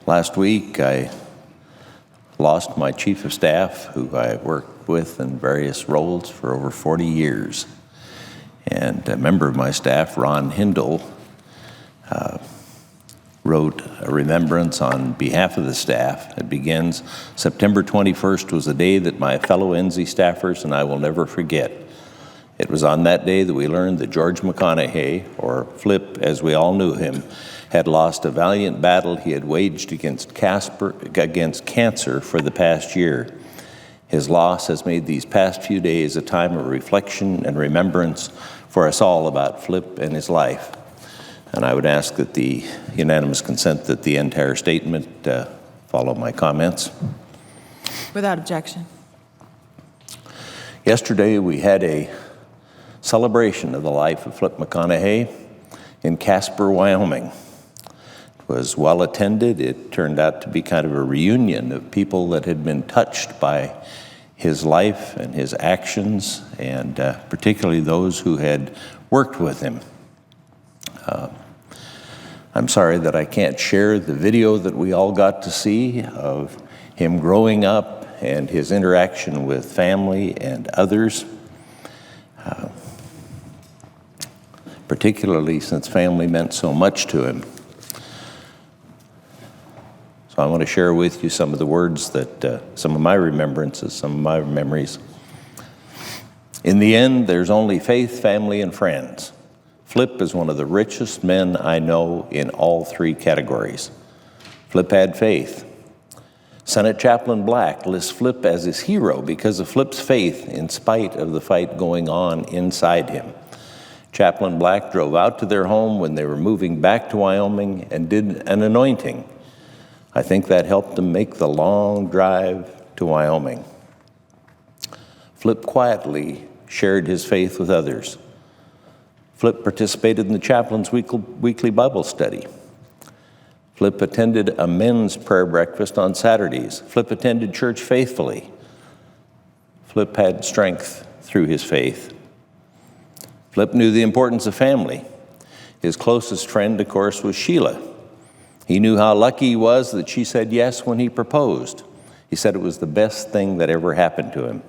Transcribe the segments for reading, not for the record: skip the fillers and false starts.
Last week, I lost my chief of staff, who I worked with in various roles for over 40 years. And a member of my staff, Ron Hindle, wrote a remembrance on behalf of the staff. It begins, September 21st was a day that my fellow NZ staffers and I will never forget. It was on that day that we learned that George McConaughey, or Flip as we all knew him, had lost a valiant battle he had waged against cancer for the past year. His loss has made these past few days a time of reflection and remembrance for us all about Flip and his life. And I would ask that the unanimous consent that the entire statement follow my comments. Without objection. Yesterday we had a celebration of the life of Flip McConaughey in Casper, Wyoming. It was well attended. It turned out to be kind of a reunion of people that had been touched by his life and his actions, and particularly those who had worked with him. I'm sorry that I can't share the video that we all got to see of him growing up and his interaction with family and others, particularly since family meant so much to him. So I want to share with you some of the words that, some of my remembrances, some of my memories. In the end, there's only faith, family, and friends. Flip is one of the richest men I know in all three categories. Flip had faith. Senate Chaplain Black lists Flip as his hero because of Flip's faith in spite of the fight going on inside him. Chaplain Black drove out to their home when they were moving back to Wyoming and did an anointing. I think that helped them make the long drive to Wyoming. Flip quietly shared his faith with others. Flip participated in the chaplain's weekly Bible study. Flip attended a men's prayer breakfast on Saturdays. Flip attended church faithfully. Flip had strength through his faith. Flip knew the importance of family. His closest friend, of course, was Sheila. He knew how lucky he was that she said yes when he proposed. He said it was the best thing that ever happened to him.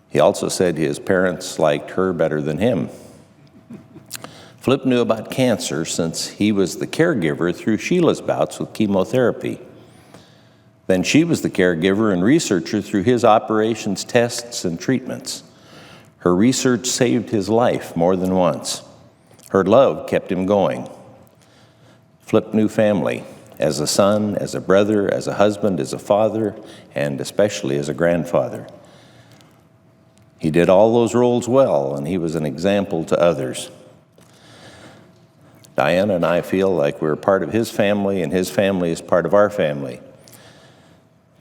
He also said his parents liked her better than him. Flip knew about cancer since he was the caregiver through Sheila's bouts with chemotherapy. Then she was the caregiver and researcher through his operations, tests, and treatments. Her research saved his life more than once. Her love kept him going. Flip knew family, as a son, as a brother, as a husband, as a father, and especially as a grandfather. He did all those roles well, and he was an example to others. Diana and I feel like we're part of his family, and his family is part of our family.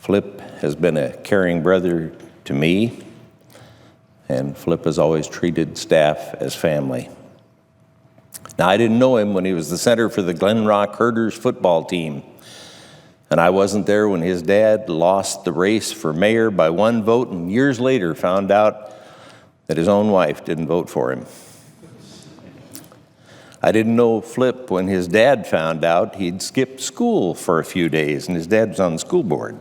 Flip has been a caring brother to me, and Flip has always treated staff as family. Now, I didn't know him when he was the center for the Glen Rock Herders football team, and I wasn't there when his dad lost the race for mayor by one vote, and years later found out that his own wife didn't vote for him. I didn't know Flip when his dad found out he'd skipped school for a few days, and his dad was on the school board.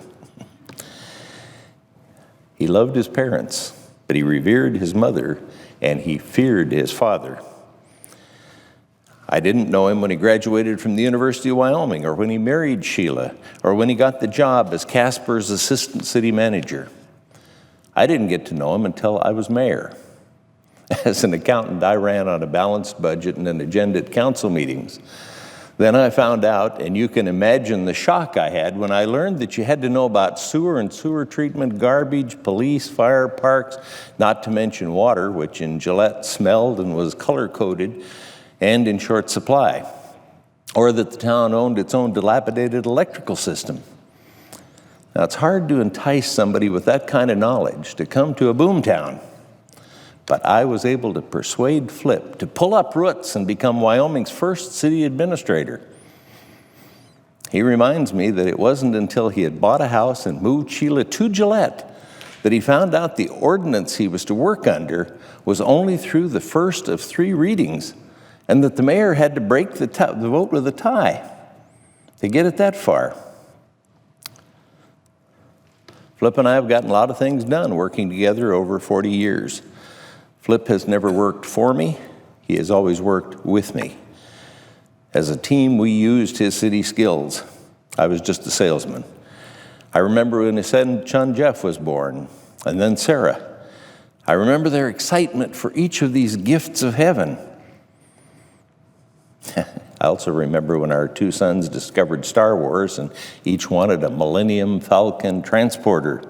He loved his parents, but he revered his mother, and he feared his father. I didn't know him when he graduated from the University of Wyoming, or when he married Sheila, or when he got the job as Casper's assistant city manager. I didn't get to know him until I was mayor. As an accountant, I ran on a balanced budget and an agenda at council meetings. Then I found out, and you can imagine the shock I had when I learned that you had to know about sewer and sewer treatment, garbage, police, fire, parks, not to mention water, which in Gillette smelled and was color-coded and in short supply, or that the town owned its own dilapidated electrical system. Now, it's hard to entice somebody with that kind of knowledge to come to a boomtown. But I was able to persuade Flip to pull up roots and become Wyoming's first city administrator. He reminds me that it wasn't until he had bought a house and moved Sheila to Gillette that he found out the ordinance he was to work under was only through the first of 3 readings, and that the mayor had to break the vote with a tie. to get it that far. Flip and I have gotten a lot of things done working together over 40 years. Flip has never worked for me. He has always worked with me. As a team, we used his city skills. I was just a salesman. I remember when his son Jeff was born, and then Sarah. I remember their excitement for each of these gifts of heaven. I also remember when our two sons discovered Star Wars and each wanted a Millennium Falcon transporter.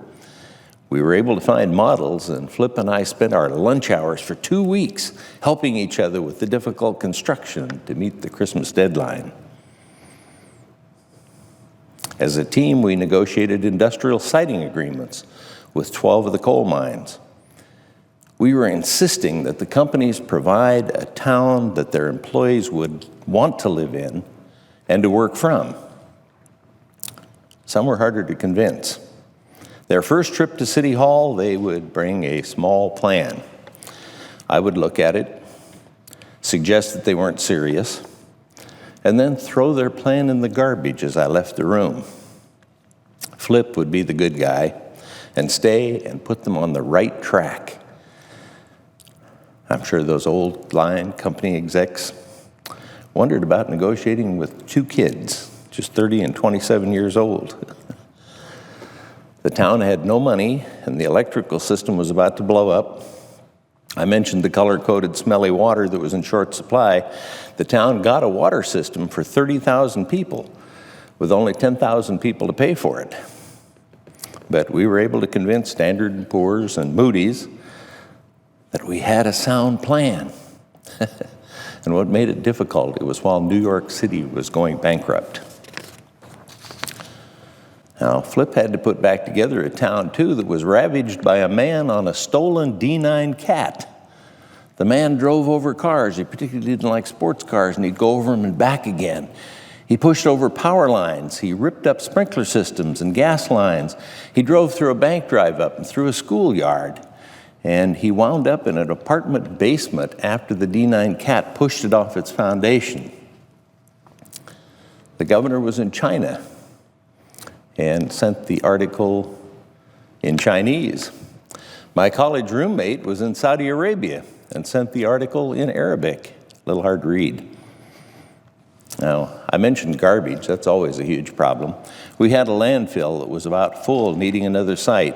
We were able to find models, and Flip and I spent our lunch hours for 2 weeks helping each other with the difficult construction to meet the Christmas deadline. As a team, we negotiated industrial siting agreements with 12 of the coal mines. We were insisting that the companies provide a town that their employees would want to live in and to work from. Some were harder to convince. Their first trip to City Hall, they would bring a small plan. I would look at it, suggest that they weren't serious, and then throw their plan in the garbage as I left the room. Flip would be the good guy and stay and put them on the right track. I'm sure those old line company execs wondered about negotiating with 2 kids, just 30 and 27 years old. The town had no money, and the electrical system was about to blow up. I mentioned the color-coded smelly water that was in short supply. The town got a water system for 30,000 people, with only 10,000 people to pay for it. But we were able to convince Standard & Poor's and Moody's that we had a sound plan. And what made it difficult, it was while New York City was going bankrupt. Now, Flip had to put back together a town, too, that was ravaged by a man on a stolen D9 cat. The man drove over cars. He particularly didn't like sports cars, and he'd go over them and back again. He pushed over power lines. He ripped up sprinkler systems and gas lines. He drove through a bank drive-up and through a schoolyard. And he wound up in an apartment basement after the D9 cat pushed it off its foundation. The governor was in China and sent the article in Chinese. My college roommate was in Saudi Arabia and sent the article in Arabic. A little hard to read. Now, I mentioned garbage. That's always a huge problem. We had a landfill that was about full, needing another site.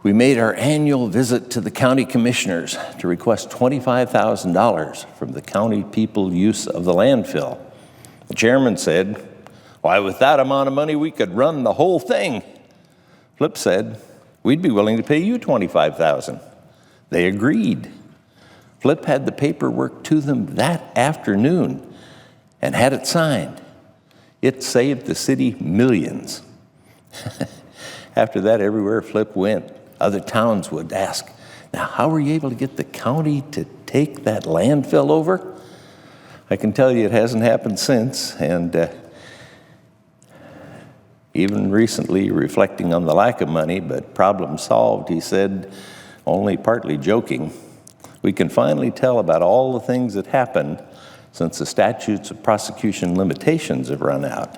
We made our annual visit to the county commissioners to request $25,000 from the county people use of the landfill. The chairman said, "Why, with that amount of money, we could run the whole thing." Flip said, "We'd be willing to pay you $25,000. They agreed. Flip had the paperwork to them that afternoon and had it signed. It saved the city millions. After that, everywhere Flip went, other towns would ask, "Now, how were you able to get the county to take that landfill over?" I can tell you it hasn't happened since, and even recently, reflecting on the lack of money, but problem solved, he said, only partly joking, "We can finally tell about all the things that happened since the statutes of prosecution limitations have run out."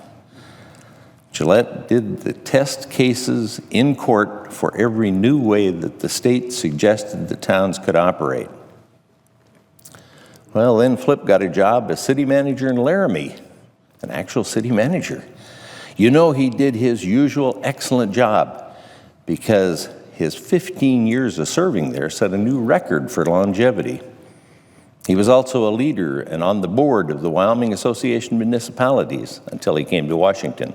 Gillette did the test cases in court for every new way that the state suggested the towns could operate. Well, then Flip got a job as city manager in Laramie, an actual city manager. You know, he did his usual excellent job because his 15 years of serving there set a new record for longevity. He was also a leader and on the board of the Wyoming Association of Municipalities until he came to Washington.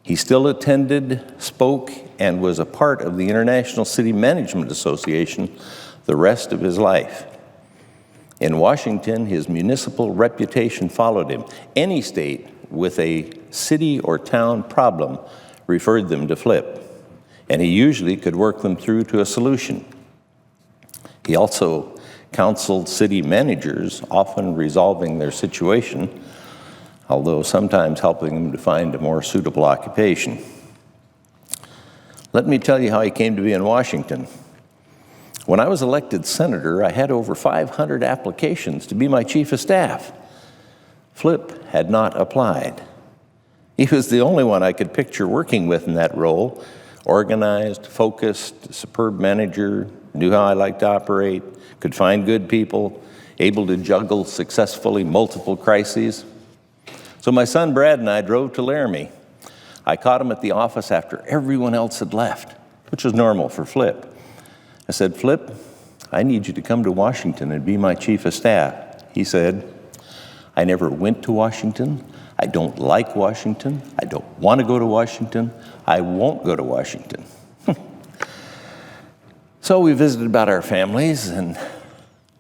He still attended, spoke, and was a part of the International City Management Association the rest of his life. In Washington, his municipal reputation followed him. Any state with a city or town problem referred them to Flip, and he usually could work them through to a solution. He also counseled city managers, often resolving their situation, although sometimes helping them to find a more suitable occupation. Let me tell you how he came to be in Washington. When I was elected senator, I had over 500 applications to be my chief of staff. Flip had not applied. He was the only one I could picture working with in that role. Organized, focused, superb manager, knew how I liked to operate, could find good people, able to juggle successfully multiple crises. So my son Brad and I drove to Laramie. I caught him at the office after everyone else had left, which was normal for Flip. I said, "Flip, I need you to come to Washington and be my chief of staff." He said, "I never went to Washington. I don't like Washington. I don't want to go to Washington. I won't go to Washington." So we visited about our families, and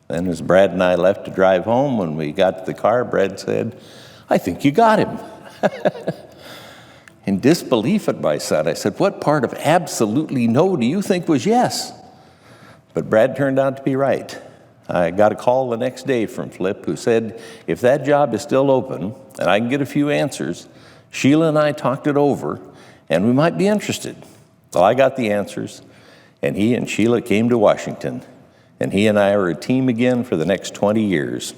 then as Brad and I left to drive home, when we got to the car, Brad said, "I think you got him." In disbelief at my son, I said, "What part of absolutely no do you think was yes?" But Brad turned out to be right. I got a call the next day from Flip, who said, "If that job is still open and I can get a few answers, Sheila and I talked it over and we might be interested." Well, I got the answers, and he and Sheila came to Washington, and he and I are a team again for the next 20 years.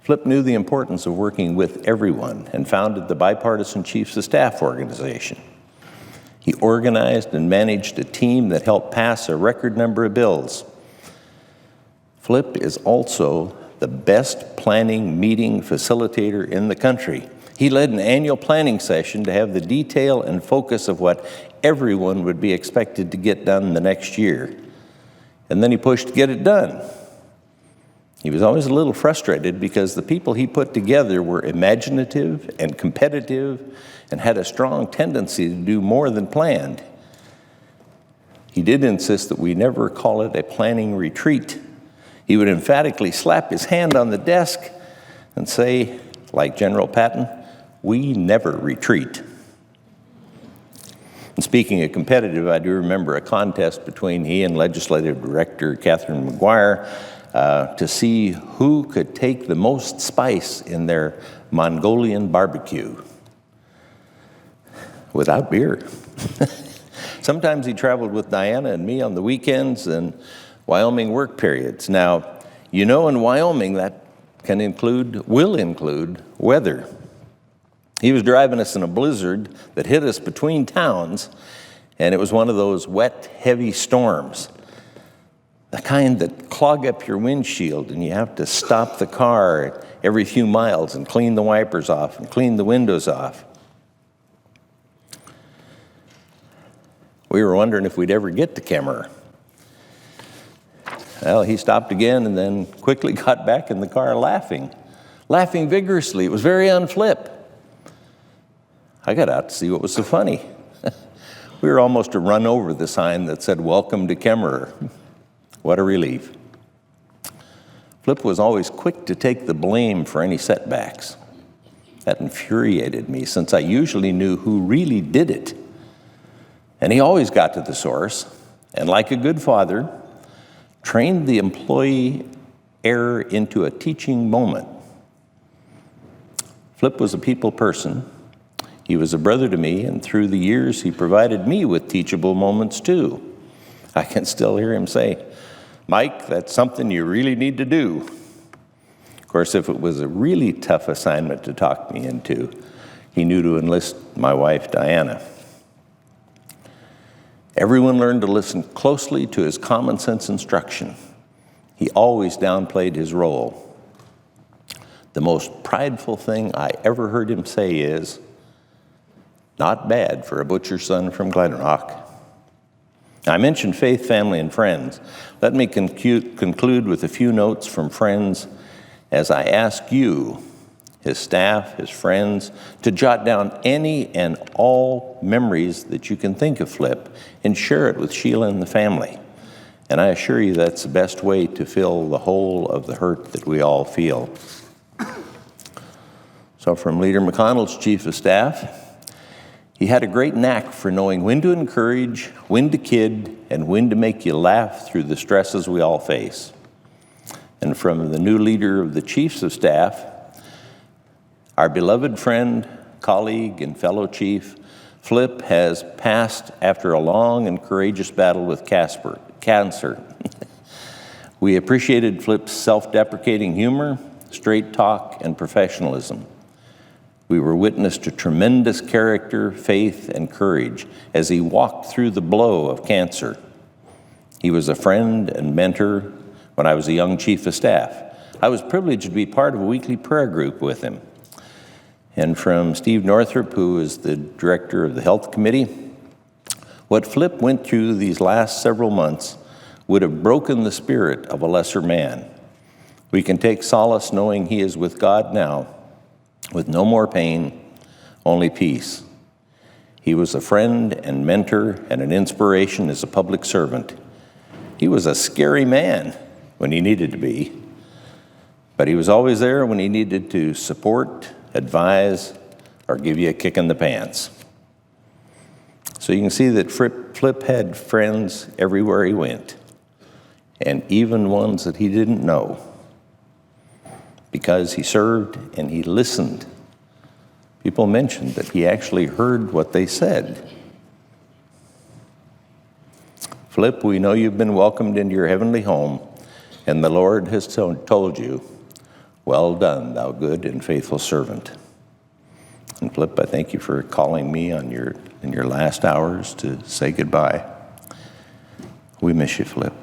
Flip knew the importance of working with everyone and founded the Bipartisan Chiefs of Staff organization. He organized and managed a team that helped pass a record number of bills. Flip is also the best planning meeting facilitator in the country. He led an annual planning session to have the detail and focus of what everyone would be expected to get done the next year. And then he pushed to get it done. He was always a little frustrated because the people he put together were imaginative and competitive and had a strong tendency to do more than planned. He did insist that we never call it a planning retreat. He would emphatically slap his hand on the desk and say, like General Patton, "We never retreat." And speaking of competitive, I do remember a contest between he and Legislative Director Catherine McGuire to see who could take the most spice in their Mongolian barbecue without beer. Sometimes he traveled with Diana and me on the weekends and Wyoming work periods. Now, you know, in Wyoming that will include weather. He was driving us in a blizzard that hit us between towns, and it was one of those wet, heavy storms. The kind that clog up your windshield and you have to stop the car every few miles and clean the wipers off and clean the windows off. We were wondering if we'd ever get to Kemmerer. Well, he stopped again and then quickly got back in the car laughing vigorously. It was very unflip. I got out to see what was so funny. We were almost to run over the sign that said, "Welcome to Kemmerer." What a relief. Flip was always quick to take the blame for any setbacks. That infuriated me, since I usually knew who really did it. And he always got to the source, and like a good father, trained the employee error into a teaching moment. Flip was a people person. He was a brother to me, and through the years, he provided me with teachable moments too. I can still hear him say, "Mike, that's something you really need to do." Of course, if it was a really tough assignment to talk me into, he knew to enlist my wife, Diana. Everyone learned to listen closely to his common sense instruction. He always downplayed his role. The most prideful thing I ever heard him say is, "Not bad for a butcher's son from Glenrock." I mentioned faith, family, and friends. Let me conclude with a few notes from friends as I ask you, his staff, his friends, to jot down any and all memories that you can think of Flip and share it with Sheila and the family. And I assure you that's the best way to fill the hole of the hurt that we all feel. So from Leader McConnell's chief of staff, he had a great knack for knowing when to encourage, when to kid, and when to make you laugh through the stresses we all face. And from the new leader of the chiefs of staff, our beloved friend, colleague, and fellow chief, Flip has passed after a long and courageous battle with cancer. We appreciated Flip's self-deprecating humor, straight talk, and professionalism. We were witness to tremendous character, faith, and courage as he walked through the blow of cancer. He was a friend and mentor when I was a young chief of staff. I was privileged to be part of a weekly prayer group with him. And from Steve Northrup, who is the director of the health committee, what Flip went through these last several months would have broken the spirit of a lesser man. We can take solace knowing he is with God now, with no more pain, only peace. He was a friend and mentor and an inspiration as a public servant. He was a scary man when he needed to be, but he was always there when he needed to support, advise, or give you a kick in the pants. So you can see that Flip had friends everywhere he went, and even ones that he didn't know, because he served and he listened. People mentioned that he actually heard what they said. Flip, we know you've been welcomed into your heavenly home, and the Lord has told you, "Well done, thou good and faithful servant." And Flip, I thank you for calling me in your last hours to say goodbye. We miss you, Flip.